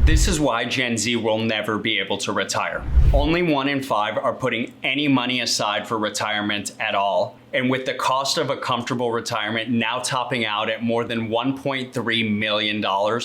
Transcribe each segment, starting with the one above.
This is why Gen Z will never be able to retire. Only 1 in 5 are putting any money aside for retirement at all. And with the cost of a comfortable retirement now topping out at more than $1.3 million,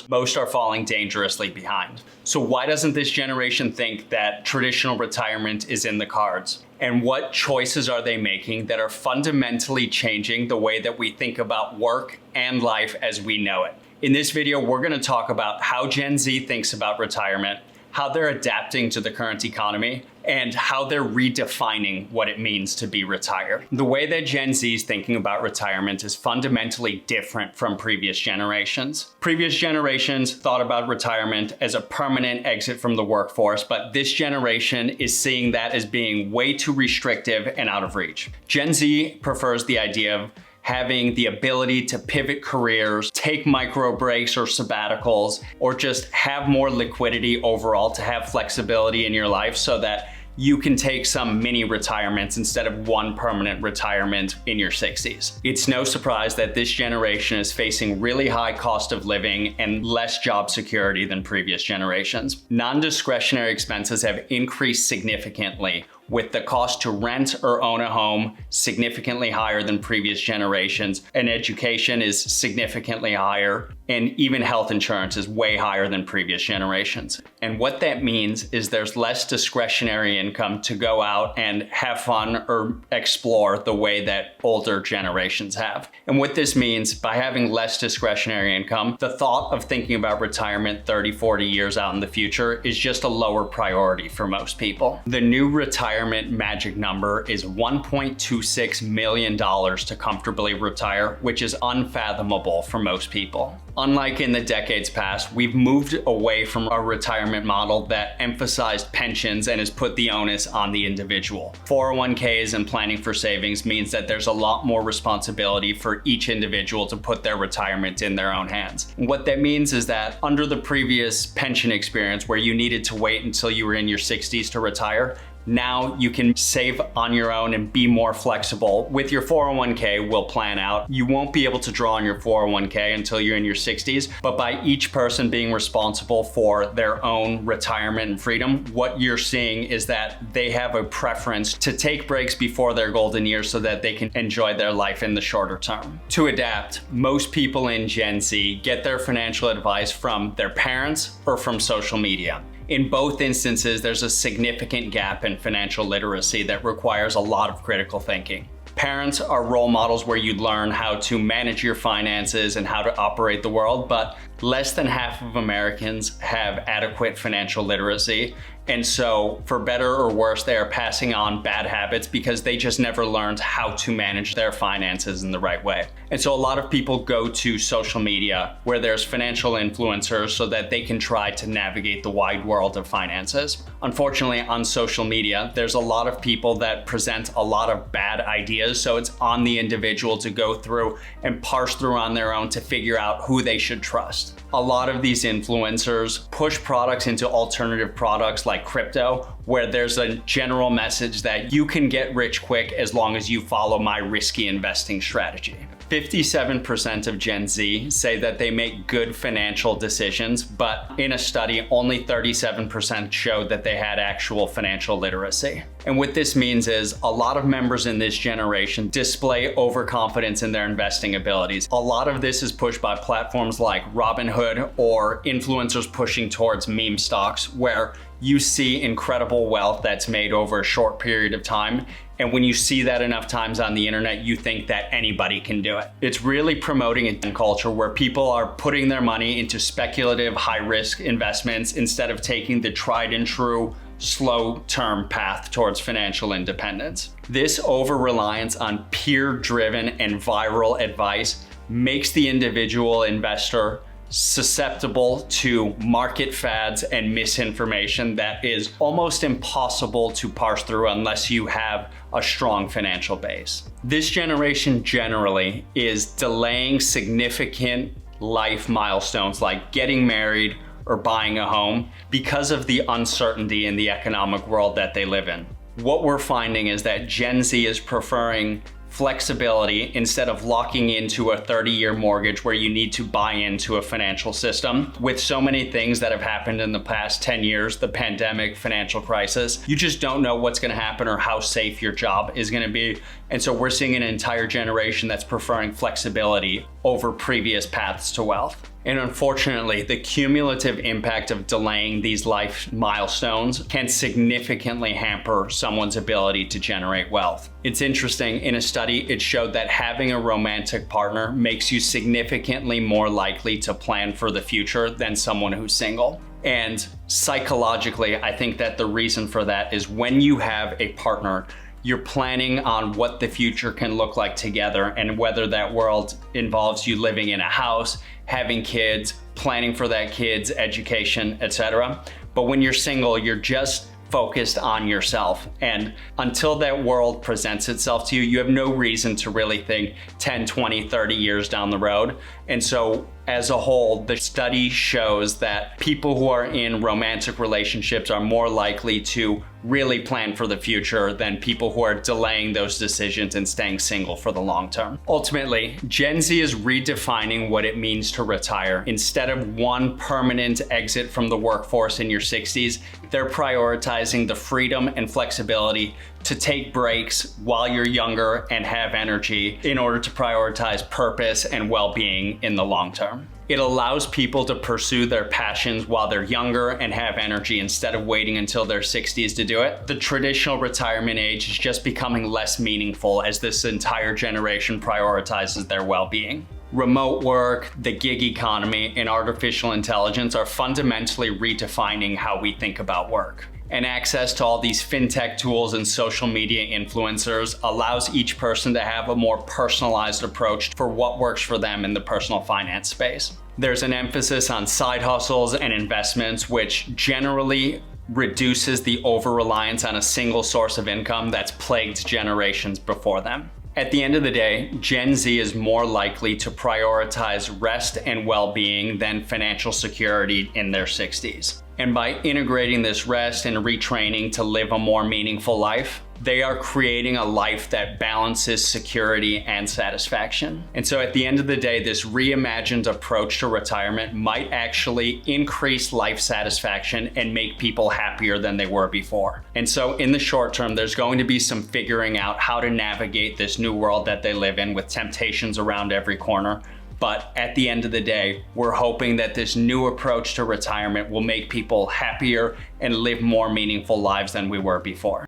most are falling dangerously behind. So why doesn't this generation think that traditional retirement is in the cards? And what choices are they making that are fundamentally changing the way that we think about work and life as we know it? In this video, we're going to talk about how Gen Z thinks about retirement, how they're adapting to the current economy, and how they're redefining what it means to be retired. The way that Gen Z is thinking about retirement is fundamentally different from previous generations. Previous generations thought about retirement as a permanent exit from the workforce, but this generation is seeing that as being way too restrictive and out of reach. Gen Z prefers the idea of having the ability to pivot careers, take micro breaks or sabbaticals, or just have more liquidity overall to have flexibility in your life so that you can take some mini retirements instead of one permanent retirement in your 60s. It's no surprise that this generation is facing really high cost of living and less job security than previous generations. Non-discretionary expenses have increased significantly, with the cost to rent or own a home significantly higher than previous generations, and education is significantly higher, and even health insurance is way higher than previous generations. And what that means is there's less discretionary income to go out and have fun or explore the way that older generations have. And what this means, by having less discretionary income, the thought of thinking about retirement 30, 40 years out in the future is just a lower priority for most people. The new retirement magic number is $1.26 million to comfortably retire, which is unfathomable for most people. Unlike in the decades past, we've moved away from a retirement model that emphasized pensions and has put the onus on the individual. 401ks and planning for savings means that there's a lot more responsibility for each individual to put their retirement in their own hands. And what that means is that under the previous pension experience where you needed to wait until you were in your 60s to retire, now you can save on your own and be more flexible. With your 401k, we'll plan out. You won't be able to draw on your 401k until you're in your 60s, but by each person being responsible for their own retirement and freedom, what you're seeing is that they have a preference to take breaks before their golden years so that they can enjoy their life in the shorter term. To adapt, most people in Gen Z get their financial advice from their parents or from social media. In both instances, there's a significant gap in financial literacy that requires a lot of critical thinking. Parents are role models where you learn how to manage your finances and how to operate the world, but less than half of Americans have adequate financial literacy. And so, for better or worse, they are passing on bad habits because they just never learned how to manage their finances in the right way. And so a lot of people go to social media where there's financial influencers so that they can try to navigate the wide world of finances. Unfortunately, on social media, there's a lot of people that present a lot of bad ideas, so it's on the individual to go through and parse through on their own to figure out who they should trust. A lot of these influencers push products into alternative products like crypto, where there's a general message that you can get rich quick as long as you follow my risky investing strategy. 57% of Gen Z say that they make good financial decisions, but in a study, only 37% showed that they had actual financial literacy. And what this means is a lot of members in this generation display overconfidence in their investing abilities. A lot of this is pushed by platforms like Robinhood or influencers pushing towards meme stocks, where you see incredible wealth that's made over a short period of time. And when you see that enough times on the internet, you think that anybody can do it. It's really promoting a culture where people are putting their money into speculative, high-risk investments instead of taking the tried and true, slow-term path towards financial independence. This over-reliance on peer-driven and viral advice makes the individual investor susceptible to market fads and misinformation that is almost impossible to parse through unless you have a strong financial base. This generation generally is delaying significant life milestones like getting married or buying a home because of the uncertainty in the economic world that they live in. What we're finding is that Gen Z is preferring flexibility instead of locking into a 30-year mortgage where you need to buy into a financial system. With so many things that have happened in the past 10 years, the pandemic, financial crisis, you just don't know what's going to happen or how safe your job is going to be. And so we're seeing an entire generation that's preferring flexibility over previous paths to wealth. And unfortunately, the cumulative impact of delaying these life milestones can significantly hamper someone's ability to generate wealth. It's interesting, in a study, it showed that having a romantic partner makes you significantly more likely to plan for the future than someone who's single. And psychologically, I think that the reason for that is when you have a partner, you're planning on what the future can look like together, and whether that world involves you living in a house, having kids, planning for that kid's education, etc. But when you're single, you're just focused on yourself. And until that world presents itself to you, you have no reason to really think 10, 20, 30 years down the road. And so as a whole, the study shows that people who are in romantic relationships are more likely to really plan for the future than people who are delaying those decisions and staying single for the long term. Ultimately, Gen Z is redefining what it means to retire. Instead of one permanent exit from the workforce in your 60s, they're prioritizing the freedom and flexibility to take breaks while you're younger and have energy in order to prioritize purpose and well-being in the long term. It allows people to pursue their passions while they're younger and have energy instead of waiting until their 60s to do it. The traditional retirement age is just becoming less meaningful as this entire generation prioritizes their well-being. Remote work, the gig economy, and artificial intelligence are fundamentally redefining how we think about work. And access to all these fintech tools and social media influencers allows each person to have a more personalized approach for what works for them in the personal finance space. There's an emphasis on side hustles and investments, which generally reduces the over-reliance on a single source of income that's plagued generations before them. At the end of the day, Gen Z is more likely to prioritize rest and well-being than financial security in their 60s. And by integrating this rest and retraining to live a more meaningful life, they are creating a life that balances security and satisfaction. And so at the end of the day, this reimagined approach to retirement might actually increase life satisfaction and make people happier than they were before. And so in the short term, there's going to be some figuring out how to navigate this new world that they live in with temptations around every corner. But at the end of the day, we're hoping that this new approach to retirement will make people happier and live more meaningful lives than we were before.